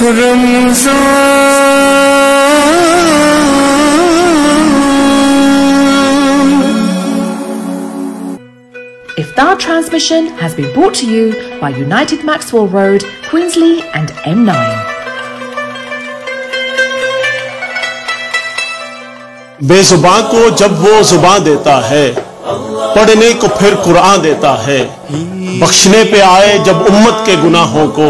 Iftar transmission has been brought to you by United Maxwell Road, Queensley and M9. بے زباں کو جب وہ زباں دیتا ہے، پڑھنے کو پھر قرآن دیتا ہے، بخشنے پہ آئے جب امت کے گناہوں کو،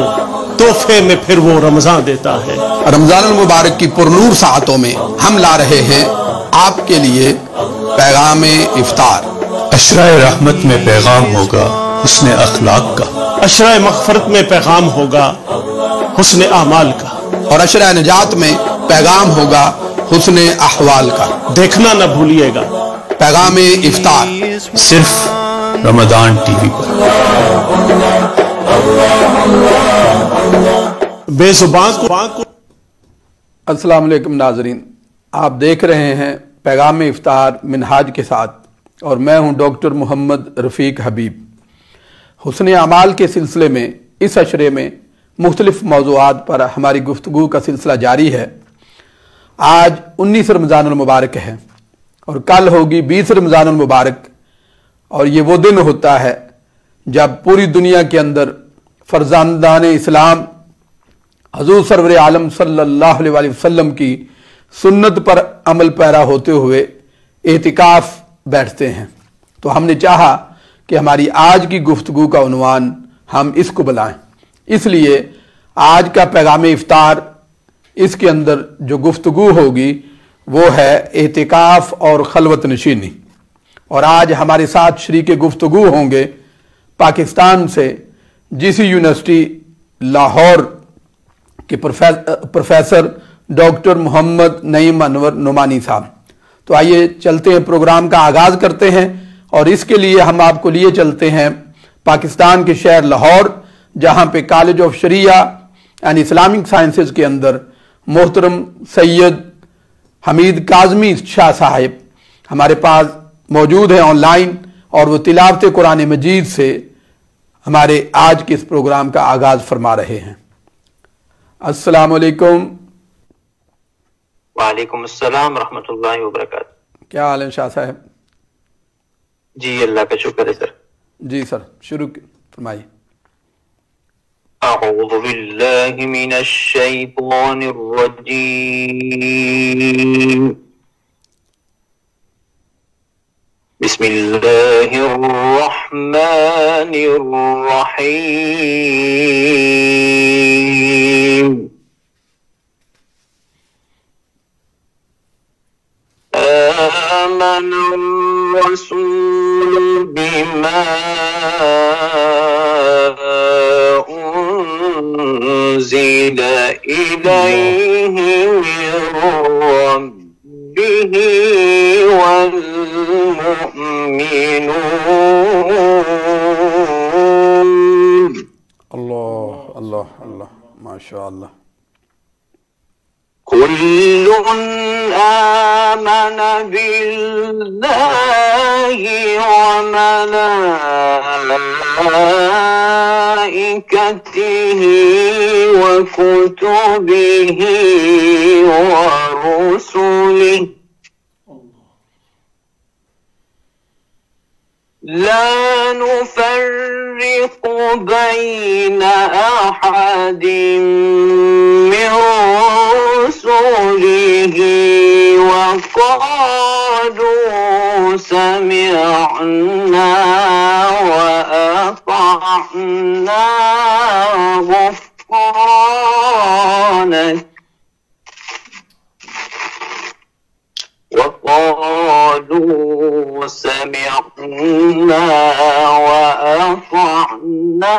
تحفے میں پھر وہ رمضان دیتا ہے۔ رمضان المبارک کی پرنور ساعتوں میں ہم لا رہے ہیں آپ کے لیے پیغام افطار۔ عشرہ رحمت میں پیغام ہوگا حسن اخلاق کا، عشرہ مغفرت میں پیغام ہوگا حسن اعمال کا، اور عشرہ نجات میں پیغام ہوگا حسن احوال کا۔ دیکھنا نہ بھولیے گا پیغام افطار صرف رمضان ٹی وی پر۔ بے زباں کو السلام علیکم ناظرین، آپ دیکھ رہے ہیں پیغام افطار منہاج کے ساتھ، اور میں ہوں ڈاکٹر محمد رفیق حبیب۔ حسن اعمال کے سلسلے میں اس عشرے میں مختلف موضوعات پر ہماری گفتگو کا سلسلہ جاری ہے۔ آج 19 رمضان المبارک ہے اور کل ہوگی 20 رمضان المبارک، اور یہ وہ دن ہوتا ہے جب پوری دنیا کے اندر فرزندان اسلام حضور سرور عالم صلی اللہ علیہ وآلہ وسلم کی سنت پر عمل پیرا ہوتے ہوئے اعتکاف بیٹھتے ہیں۔ تو ہم نے چاہا کہ ہماری آج کی گفتگو کا عنوان ہم اس کو بلائیں، اس لیے آج کا پیغام افطار، اس کے اندر جو گفتگو ہوگی وہ ہے اعتکاف اور خلوت نشینی۔ اور آج ہمارے ساتھ شریک گفتگو ہوں گے پاکستان سے جی سی یونیورسٹی لاہور کے پروفیسر ڈاکٹر محمد نعیم انور نعمانی صاحب۔ تو آئیے چلتے ہیں، پروگرام کا آغاز کرتے ہیں، اور اس کے لیے ہم آپ کو لیے چلتے ہیں پاکستان کے شہر لاہور، جہاں پہ college of Shariah and Islamic sciences کے اندر محترم سید حمید کاظمی شاہ صاحب ہمارے پاس موجود ہیں آن لائن، اور وہ تلاوت قرآن مجید سے ہمارے آج کے اس پروگرام کا آغاز فرما رہے ہیں۔ السلام علیکم۔ وعلیکم السلام ورحمۃ اللہ وبرکاتہ۔ کیا حال ہے شاہ صاحب؟ جی اللہ کا شکر ہے سر۔ جی سر، شروع فرمائیے۔ اعوذ باللہ من الشیطان الرجیم، بسم اللہ الرحمن الرحیم۔ آمن الرسول بما أنزل إليه من ربه والمؤمنون۔ اللہ اللہ اللہ، ماشاء اللہ۔ كل آمن بالله وملائكته وكتبه ورسله لا نفرق بين أحد من رسله وقالوا سمعنا وأطعنا غفرانك وقالوا سمعنا وأطعنا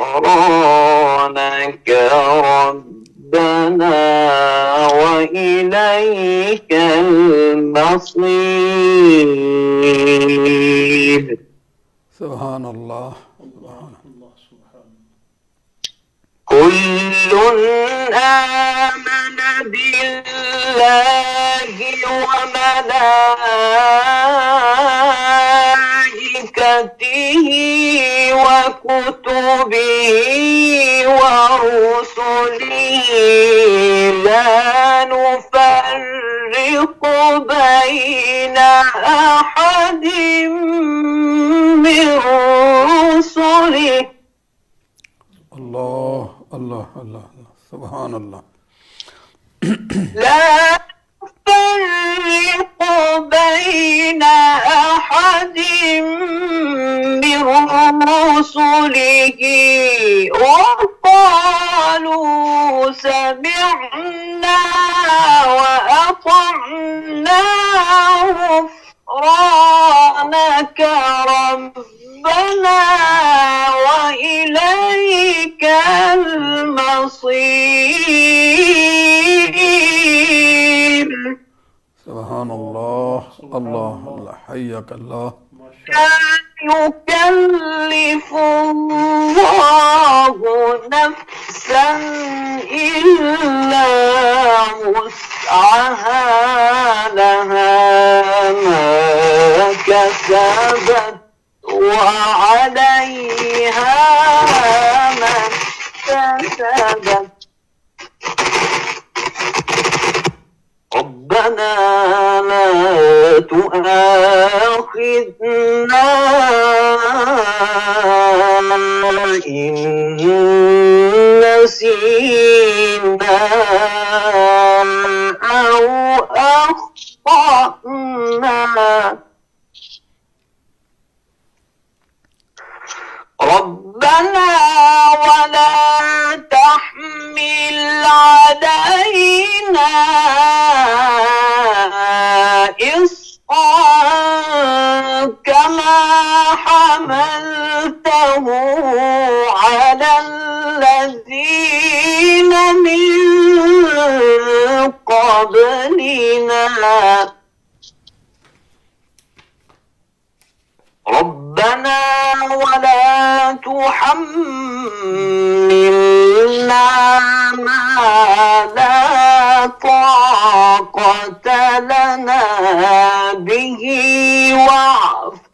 غفرانك ربنا وإليك المصير۔ سبحان اللہ۔ كل آمن بالله وملائكته وكتبه ورسله لا نفرق بين أحد من رسله. الله الله الله سبحان الله. لا نفرق بين أحد من رسله وقالوا سمعنا وأطعنا غفرانك ربنا وإليك المصير. سبحان الله. الله الله حياك الله. لا يكلف الله نفسا إلا وسعها لها ما كسبت وعليها ما اكتسبت. ربنا لا تؤاخذنا إن نسينا أو أخطأنا. ربنا ولا تحمل علينا إصرا كما حملته على الذين من قبلنا. ربنا ولا تحملنا ما لا طاقة لنا به واعف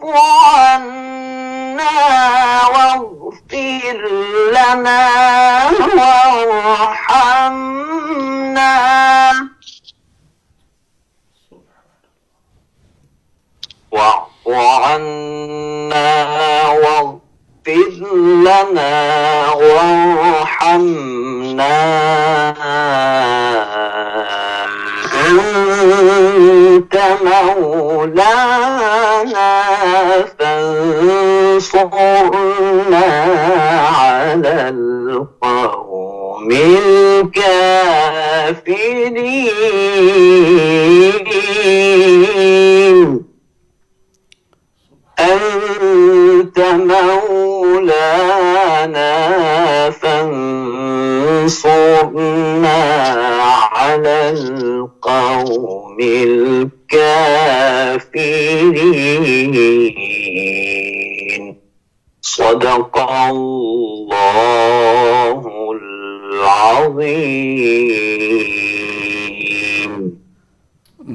عنا واغفر لنا وارحمنا. واعف عنا واغفر لنا وارحمنا أنت مولانا فانصرنا على القوم الكافرين. أنت مولانا فانصرنا على القوم الكافرين. صدق الله العظيم.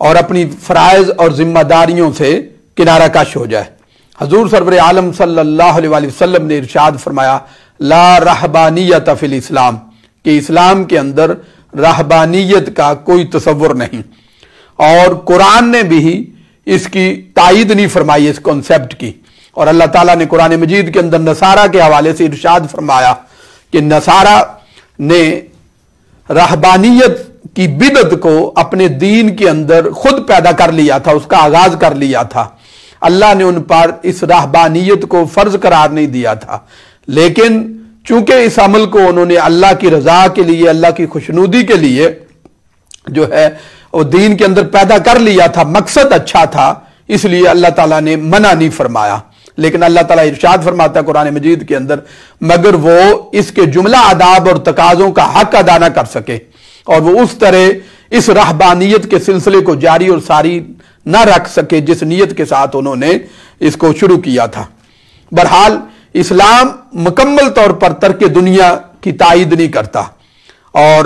اور اپنی فرائض اور ذمہ داریوں سے کنارہ کش ہو جائے۔ حضور سرور عالم صلی اللہ علیہ وآلہ وسلم نے ارشاد فرمایا لا رہبانیت فی الاسلام، کہ اسلام کے اندر رہبانیت کا کوئی تصور نہیں، اور قرآن نے بھی اس کی تائید نہیں فرمائی اس کنسپٹ کی۔ اور اللہ تعالیٰ نے قرآن مجید کے اندر نصارہ کے حوالے سے ارشاد فرمایا کہ نصارہ نے رہبانیت کی بدعت کو اپنے دین کے اندر خود پیدا کر لیا تھا، اس کا آغاز کر لیا تھا۔ اللہ نے ان پر اس رہبانیت کو فرض قرار نہیں دیا تھا، لیکن چونکہ اس عمل کو انہوں نے اللہ کی رضا کے لیے، اللہ کی خوشنودی کے لیے جو ہے وہ دین کے اندر پیدا کر لیا تھا، مقصد اچھا تھا، اس لیے اللہ تعالیٰ نے منع نہیں فرمایا۔ لیکن اللہ تعالیٰ ارشاد فرماتا ہے قرآن مجید کے اندر مگر وہ اس کے جملہ آداب اور تقاضوں کا حق ادا نہ کر سکے، اور وہ اس طرح اس رہبانیت کے سلسلے کو جاری اور ساری نہ رکھ سکے جس نیت کے ساتھ انہوں نے اس کو شروع کیا تھا۔ بہرحال اسلام مکمل طور پر ترک دنیا کی تائید نہیں کرتا، اور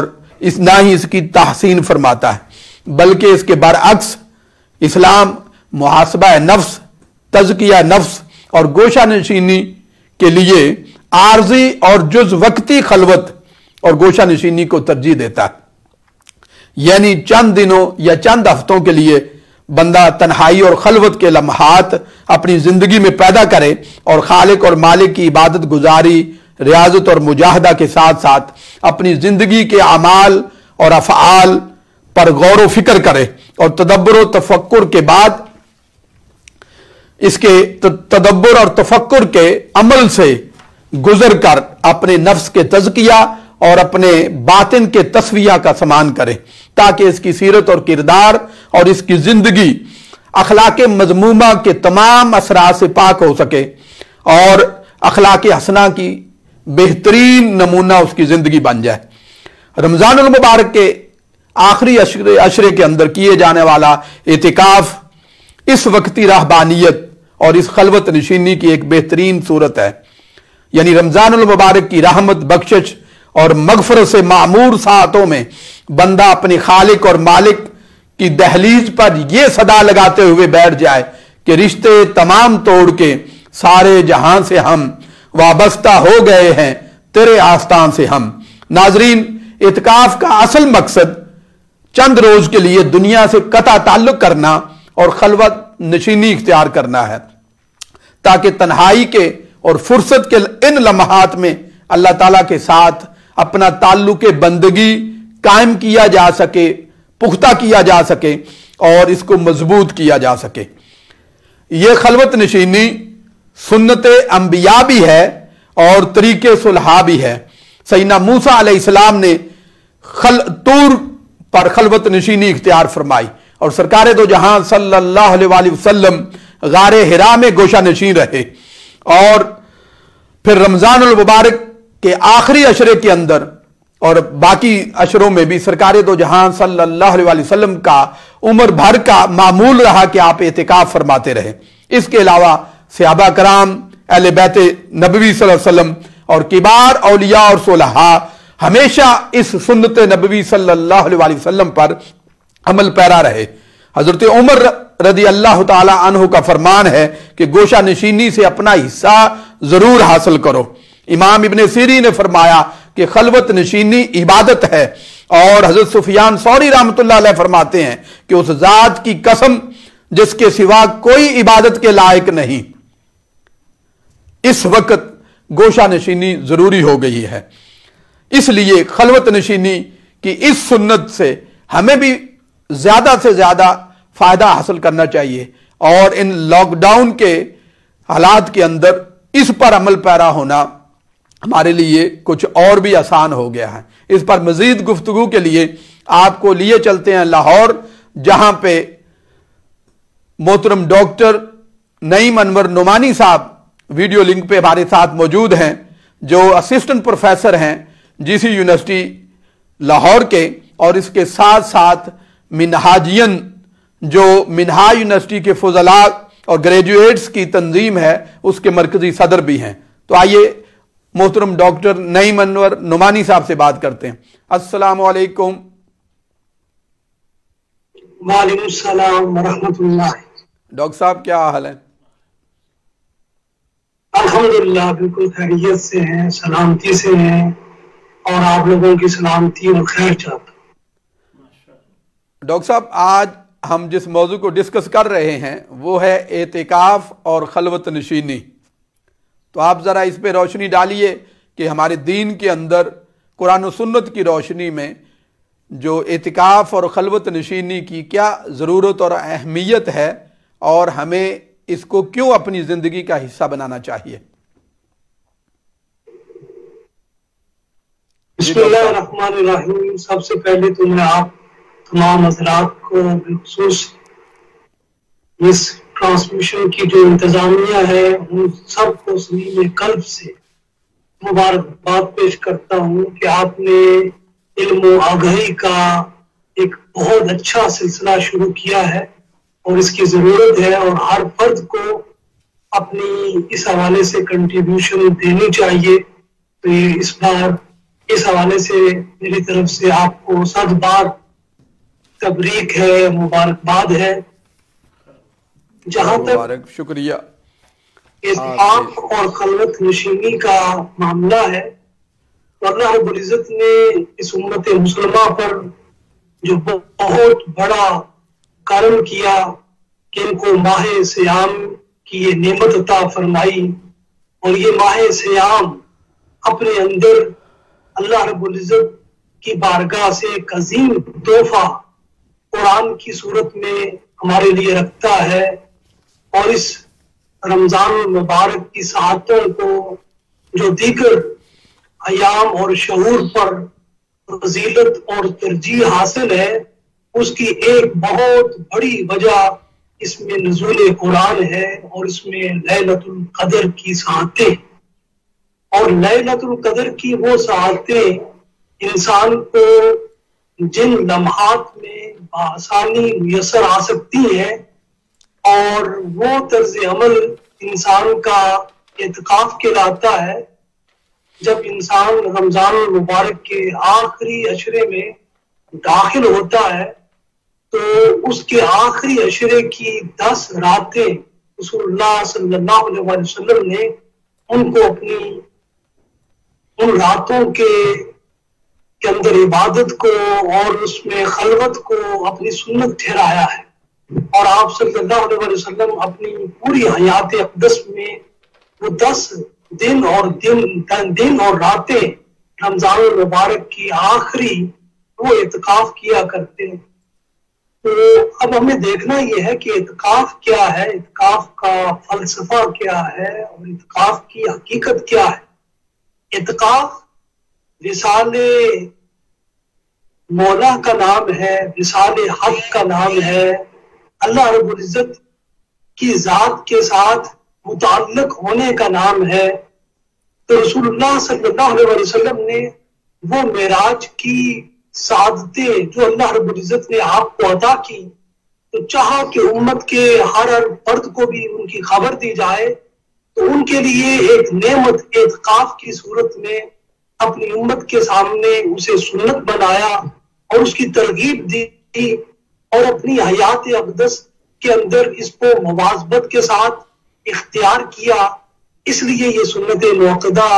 نہ ہی اس کی تحسین فرماتا ہے، بلکہ اس کے برعکس اسلام محاسبہ نفس، تزکیہ نفس اور گوشہ نشینی کے لیے عارضی اور جز وقتی خلوت اور گوشہ نشینی کو ترجیح دیتا ہے، یعنی چند دنوں یا چند ہفتوں کے لیے بندہ تنہائی اور خلوت کے لمحات اپنی زندگی میں پیدا کرے اور خالق اور مالک کی عبادت گزاری، ریاضت اور مجاہدہ کے ساتھ ساتھ اپنی زندگی کے اعمال اور افعال پر غور و فکر کرے، اور تدبر و تفکر کے بعد اس کے تدبر اور تفکر کے عمل سے گزر کر اپنے نفس کے تزکیہ اور اپنے باطن کے تصفیہ کا سامان کرے، تاکہ اس کی سیرت اور کردار اور اس کی زندگی اخلاق مذمومہ کے تمام اثرات سے پاک ہو سکے، اور اخلاق حسنہ کی بہترین نمونہ اس کی زندگی بن جائے۔ رمضان المبارک کے آخری عشرے کے اندر کیے جانے والا اعتکاف اس وقتی رہبانیت اور اس خلوت نشینی کی ایک بہترین صورت ہے، یعنی رمضان المبارک کی رحمت، بخشش اور مغفرت سے معمور ساعتوں میں بندہ اپنے خالق اور مالک کی دہلیز پر یہ صدا لگاتے ہوئے بیٹھ جائے کہ رشتے تمام توڑ کے سارے جہاں سے ہم وابستہ ہو گئے ہیں، تیرے آستان سے ہم۔ ناظرین، اعتکاف کا اصل مقصد چند روز کے لیے دنیا سے قطع تعلق کرنا اور خلوت نشینی اختیار کرنا ہے، تاکہ تنہائی کے اور فرصت کے ان لمحات میں اللہ تعالیٰ کے ساتھ اپنا تعلق بندگی قائم کیا جا سکے، پختہ کیا جا سکے اور اس کو مضبوط کیا جا سکے۔ یہ خلوت نشینی سنت انبیاء بھی ہے اور طریقے صلحاء بھی ہے۔ سیدنا موسیٰ علیہ السلام نے طور پر خلوت نشینی اختیار فرمائی، اور سرکار دو جہاں صلی اللہ علیہ وآلہ وسلم غار حرا میں گوشہ نشین رہے، اور پھر رمضان المبارک کے آخری عشرے کے اندر اور باقی عشروں میں بھی سرکار دو جہاں صلی اللہ علیہ وآلہ وسلم کا عمر بھر کا معمول رہا کہ آپ اعتکاف فرماتے رہے۔ اس کے علاوہ صحابہ کرام، اہل بیت نبوی صلی اللہ علیہ وسلم اور کبار اولیاء اور صلحاء ہمیشہ اس سنت نبوی صلی اللہ علیہ وآلہ وسلم پر عمل پیرا رہے۔ حضرت عمر رضی اللہ تعالی عنہ کا فرمان ہے کہ گوشہ نشینی سے اپنا حصہ ضرور حاصل کرو۔ امام ابن سیری نے فرمایا کہ خلوت نشینی عبادت ہے، اور حضرت سفیان ثوری رحمۃ اللہ علیہ فرماتے ہیں کہ اس ذات کی قسم جس کے سوا کوئی عبادت کے لائق نہیں، اس وقت گوشہ نشینی ضروری ہو گئی ہے۔ اس لیے خلوت نشینی کی اس سنت سے ہمیں بھی زیادہ سے زیادہ فائدہ حاصل کرنا چاہیے، اور ان لاک ڈاؤن کے حالات کے اندر اس پر عمل پیرا ہونا ہمارے لیے کچھ اور بھی آسان ہو گیا ہے۔ اس پر مزید گفتگو کے لیے آپ کو لیے چلتے ہیں لاہور، جہاں پہ محترم ڈاکٹر نعیم انور نعمانی صاحب ویڈیو لنک پہ ہمارے ساتھ موجود ہیں، جو اسسٹنٹ پروفیسر ہیں جی سی یونیورسٹی لاہور کے، اور اس کے ساتھ ساتھ منہاجین جو منہاج یونیورسٹی کے فضلاء اور گریجویٹس کی تنظیم ہے اس کے مرکزی صدر بھی ہیں۔ تو آئیے محترم ڈاکٹر نعیم انور نعمانی صاحب سے بات کرتے ہیں۔ السلام علیکم۔ وعلیکم السلام ورحمۃ اللہ۔ ڈاکٹر صاحب کیا حال ہے؟ الحمدللہ بالکل خیریت سے ہیں، سلامتی سے ہیں، اور آپ لوگوں کی سلامتی اور خیر چاہتا ہوں۔ ڈاکٹر صاحب آج ہم جس موضوع کو ڈسکس کر رہے ہیں وہ ہے اعتکاف اور خلوت نشینی، تو آپ ذرا اس پہ روشنی ڈالیے کہ ہمارے دین کے اندر قرآن و سنت کی روشنی میں جو اعتکاف اور خلوت نشینی کی کیا ضرورت اور اہمیت ہے، اور ہمیں اس کو کیوں اپنی زندگی کا حصہ بنانا چاہیے۔ بسم اللہ الرحمن الرحیم۔ سب سے پہلے تو میں آپ تمام حضرات کو بالخصوص اس ٹرانسمیشن کی جو انتظامیہ ہے ان سب کو صمیم قلب سے مبارکباد پیش کرتا ہوں کہ آپ نے علم و آگاہی کا ایک بہت اچھا سلسلہ شروع کیا ہے، اور اس کی ضرورت ہے، اور ہر فرد کو اپنی اس حوالے سے کنٹریبیوشن دینی چاہیے۔ تو یہ اس بار اس حوالے سے میری طرف سے آپ کو 100 بار تبریک ہے، مبارکباد ہے۔ جہاں تک شکریہ اعتکاف اور خلوت نشینی کا معاملہ ہے، تو اللہ رب العزت نے اس امت مسلمہ پر جو بہت بڑا کرم کیا کہ ان کو ماہ سیام کی یہ نعمت عطا فرمائی، اور یہ ماہ سیام اپنے اندر اللہ رب العزت کی بارگاہ سے ایک عظیم تحفہ قرآن کی صورت میں ہمارے لیے رکھتا ہے، اور اس رمضان المبارک کی ساعتوں کو جو دیگر ایام اور شعور پر فضیلت اور ترجیح حاصل ہے، اس کی ایک بہت بڑی وجہ اس میں نزول قرآن ہے، اور اس میں لیلۃ القدر کی ساعتیں، اور لیلۃ القدر کی وہ ساعتیں انسان کو جن لمحات میں بآسانی میسر آ سکتی ہیں، اور وہ طرز عمل انسان کا اعتکاف کہلاتا ہے۔ جب انسان رمضان المبارک کے آخری عشرے میں داخل ہوتا ہے تو اس کے آخری عشرے کی 10 راتیں رسول اللہ صلی اللہ علیہ وسلم نے ان کو اپنی ان راتوں کے اندر عبادت کو اور اس میں خلوت کو اپنی سنت ٹھہرایا ہے، اور آپ صلی اللہ علیہ وسلم اپنی پوری حیات اقدس میں وہ 10 دن اور راتیں رمضان المبارک کی آخری وہ اعتکاف کیا کرتے ہیں۔ تو اب ہمیں دیکھنا یہ ہے کہ اعتکاف کیا ہے، اعتکاف کا فلسفہ کیا ہے، اور اعتکاف کی حقیقت کیا ہے۔ اعتکاف وصال مولا کا نام ہے، وصال حق کا نام ہے، اللہ رب العزت کی ذات کے ساتھ متعلق ہونے کا نام ہے۔ تو رسول اللہ صلی اللہ علیہ وسلم نے وہ معراج کی سعادتیں جو اللہ رب العزت نے آپ کو عطا کی، تو چاہا کہ امت کے ہر فرد کو بھی ان کی خبر دی جائے، تو ان کے لیے ایک نعمت اعتکاف کی صورت میں اپنی امت کے سامنے اسے سنت بنایا اور اس کی ترغیب دی، اور اپنی حیات اقدس کے اندر اس کو مواظبت کے ساتھ اختیار کیا۔ اس لیے یہ سنت موقدہ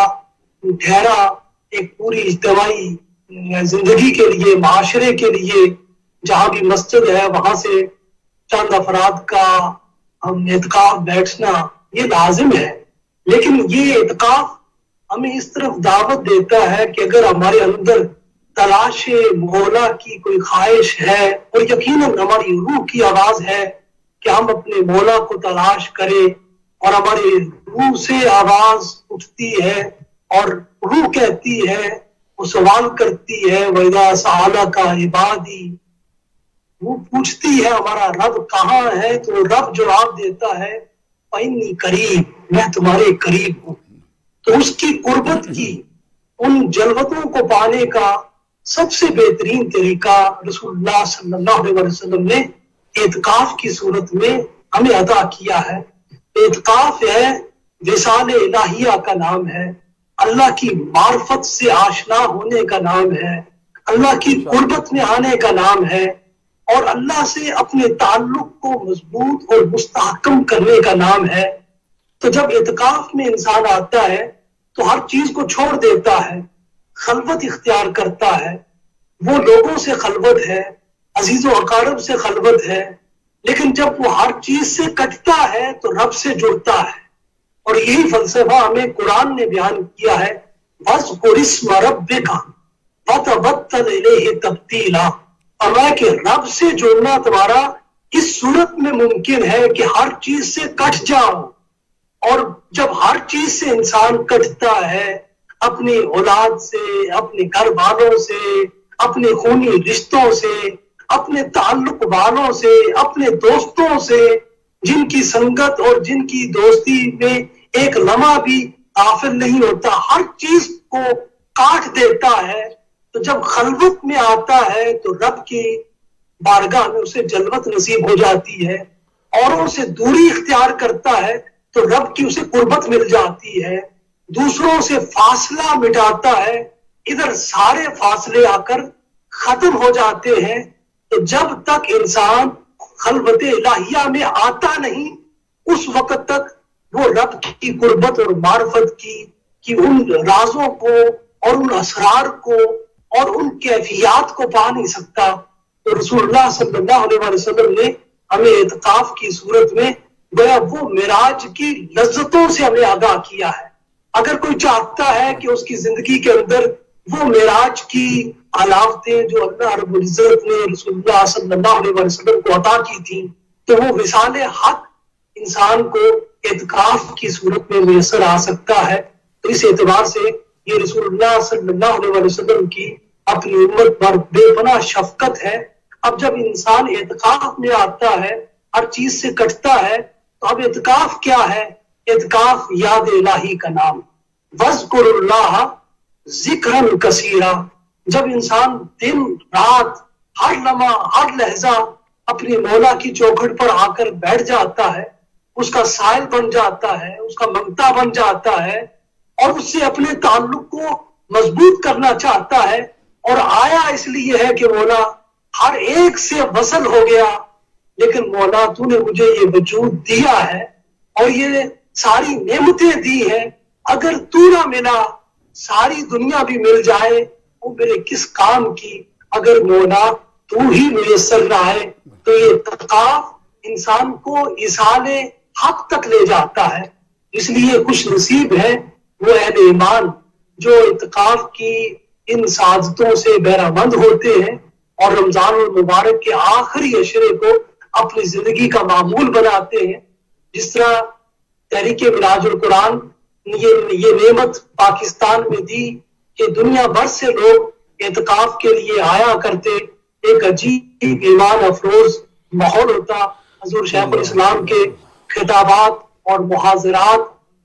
ٹھہرا ایک پوری اجتماعی زندگی کے لیے، معاشرے کے لیے، جہاں بھی مسجد ہے وہاں سے چند افراد کا اعتکاف بیٹھنا یہ لازم ہے۔ لیکن یہ اعتکاف ہمیں اس طرف دعوت دیتا ہے کہ اگر ہمارے اندر تلاش مولا کی کوئی خواہش ہے، اور یقیناً ہماری روح کی آواز ہے کہ ہم اپنے مولا کو تلاش کریں، اور ہماری روح سے آواز اٹھتی ہے اور روح کہتی ہے، وہ سوال کرتی ہے، وَإِذَا سَأَلَكَ عِبَادِي، وہ پوچھتی ہے ہمارا رب کہاں ہے، تو رب جواب دیتا ہے فَإِنِّي قریب، میں تمہارے قریب ہوں۔ تو اس کی قربت کی ان جلوتوں کو پانے کا سب سے بہترین طریقہ رسول اللہ صلی اللہ علیہ وسلم نے اعتکاف کی صورت میں ہمیں عطا کیا ہے۔ اعتکاف ہے وصال الہیہ کا نام ہے، اللہ کی معرفت سے آشنا ہونے کا نام ہے، اللہ کی قربت میں آنے کا نام ہے۔ اور اللہ سے اپنے تعلق کو مضبوط اور مستحکم کرنے کا نام ہے۔ تو جب اعتکاف میں انسان آتا ہے تو ہر چیز کو چھوڑ دیتا ہے، خلوت اختیار کرتا ہے، وہ لوگوں سے خلوت ہے، عزیز و اقارب سے خلوت ہے، لیکن جب وہ ہر چیز سے کٹتا ہے تو رب سے جڑتا ہے۔ اور یہی فلسفہ ہمیں قرآن نے بیان کیا ہے، وَاذْكُرِ اسْمَ رَبِّكَ وَتَبَتَّلْ إِلَيْهِ تَبْتِيلًا، فرمایا کہ رب سے جڑنا تمہارا اس صورت میں ممکن ہے کہ ہر چیز سے کٹ جاؤ۔ اور جب ہر چیز سے انسان کٹتا ہے، اپنی اولاد سے، اپنے گھر والوں سے، اپنے خونی رشتوں سے، اپنے تعلق والوں سے، اپنے دوستوں سے، جن کی سنگت اور جن کی دوستی میں ایک لمحہ بھی غافل نہیں ہوتا، ہر چیز کو کاٹ دیتا ہے، تو جب خلوت میں آتا ہے تو رب کی بارگاہ میں اسے جلوت نصیب ہو جاتی ہے، اوروں سے دوری اختیار کرتا ہے تو رب کی اسے قربت مل جاتی ہے، دوسروں سے فاصلہ مٹاتا ہے، ادھر سارے فاصلے آ کر ختم ہو جاتے ہیں۔ تو جب تک انسان خلوت الہیہ میں آتا نہیں، اس وقت تک وہ رب کی قربت اور معرفت کی ان رازوں کو اور ان اسرار کو اور ان کیفیات کو پا نہیں سکتا۔ تو رسول اللہ صلی اللہ علیہ وسلم نے ہمیں اعتکاف کی صورت میں گویا وہ معراج کی لذتوں سے ہمیں آگاہ کیا ہے۔ اگر کوئی چاہتا ہے کہ اس کی زندگی کے اندر وہ معراج کی علاوتیں جو اللہ رب العزت نے رسول اللہ صلی اللہ علیہ وسلم کو عطا کی تھیں، تو وہ وصال حق انسان کو اعتکاف کی صورت میں میسر آ سکتا ہے۔ تو اس اعتبار سے یہ رسول اللہ صلی اللہ علیہ وسلم کی اپنی امت پر بے پناہ شفقت ہے۔ اب جب انسان اعتکاف میں آتا ہے، ہر چیز سے کٹتا ہے، تو اب اعتکاف کیا ہے؟ اعتکاف یاد الہی کا نام، وَاذْكُرُ اللَّهَ ذِكْرًا كَثِيرًا۔ جب انسان دن رات ہر لمحہ ہر لہجہ اپنی مولا کی چوکھٹ پر آ کر بیٹھ جاتا ہے، اس کا سائل بن جاتا ہے، اس کا منگتا بن جاتا ہے، اور اس سے اپنے تعلق کو مضبوط کرنا چاہتا ہے، اور آیا اس لیے ہے کہ مولا ہر ایک سے وصل ہو گیا، لیکن مولا تو نے مجھے یہ وجود دیا ہے اور یہ ساری نعمتیں دی ہیں، اگر تو نہ ملا ساری دنیا بھی مل جائے وہ میرے کس کام کی، اگر مولا تو ہی میسر رہا ہے۔ تو یہ اعتکاف انسان کو ایصال حق تک لے جاتا ہے۔ اس لیے خوش نصیب ہے وہ اہل ایمان جو اعتکاف کی ان سعادتوں سے بہرہ مند ہوتے ہیں اور رمضان المبارک کے آخری عشرے کو اپنی زندگی کا معمول بناتے ہیں۔ جس طرح تحریک معراج القرآن یہ نعمت پاکستان میں دی کہ دنیا بھر سے لوگ اعتکاف کے لیے آیا کرتے، ایک عجیب ایمان افروز ماحول ہوتا، حضور شیخ الاسلام کے خطابات اور محاضرات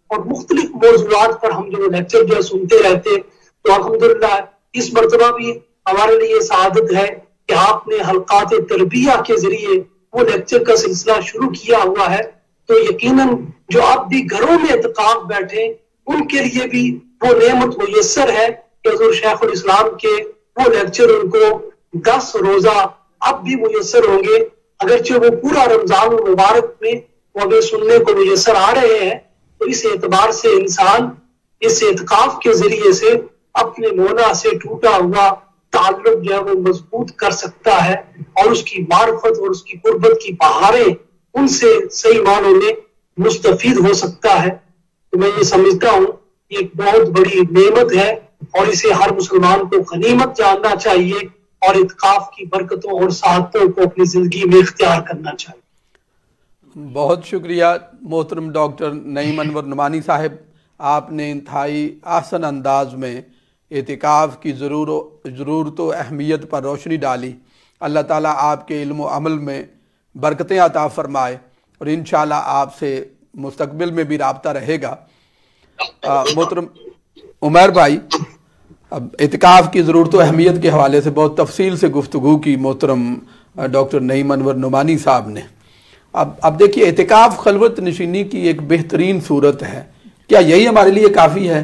اور مختلف موضوعات پر ہم جو لیکچر جو سنتے رہتے۔ تو الحمدللہ اس مرتبہ بھی ہمارے لیے سعادت ہے کہ آپ نے حلقات تربیہ کے ذریعے وہ لیکچر کا سلسلہ شروع کیا ہوا ہے۔ تو یقیناً جو اب بھی گھروں میں اعتکاف بیٹھے ان کے لیے بھی وہ نعمت میسر ہے کہ حضور شیخ الاسلام کے وہ لیکچر ان کو 10 روزہ اب بھی میسر ہوں گے، اگرچہ وہ پورا رمضان المبارک میں وہ ہمیں سننے کو میسر آ رہے ہیں۔ تو اس اعتبار سے انسان اس اعتکاف کے ذریعے سے اپنے مولا سے ٹوٹا ہوا تعلق جو ہے وہ مضبوط کر سکتا ہے، اور اس کی معرفت اور اس کی قربت کی بہاریں ان سے صحیح معنوں میں مستفید ہو سکتا ہے۔ تو میں یہ سمجھتا ہوں یہ ایک بہت بڑی نعمت ہے اور اسے ہر مسلمان کو غنیمت جاننا چاہیے اور اعتکاف کی برکتوں اور سعادتوں کو اپنی زندگی میں اختیار کرنا چاہیے۔ بہت شکریہ محترم ڈاکٹر نعیم انور نعمانی صاحب، آپ نے انتہائی آسن انداز میں اعتکاف کی ضرورت و اہمیت پر روشنی ڈالی۔ اللہ تعالیٰ آپ کے علم و عمل میں برکتیں عطا فرمائے، اور انشاءاللہ آپ سے مستقبل میں بھی رابطہ رہے گا۔ محترم عمیر بھائی، اب اعتکاف کی ضرورت و اہمیت کے حوالے سے بہت تفصیل سے گفتگو کی محترم ڈاکٹر نعیم انور نعمانی صاحب نے۔ اب دیکھیے، اعتکاف خلوت نشینی کی ایک بہترین صورت ہے، کیا یہی ہمارے لیے کافی ہے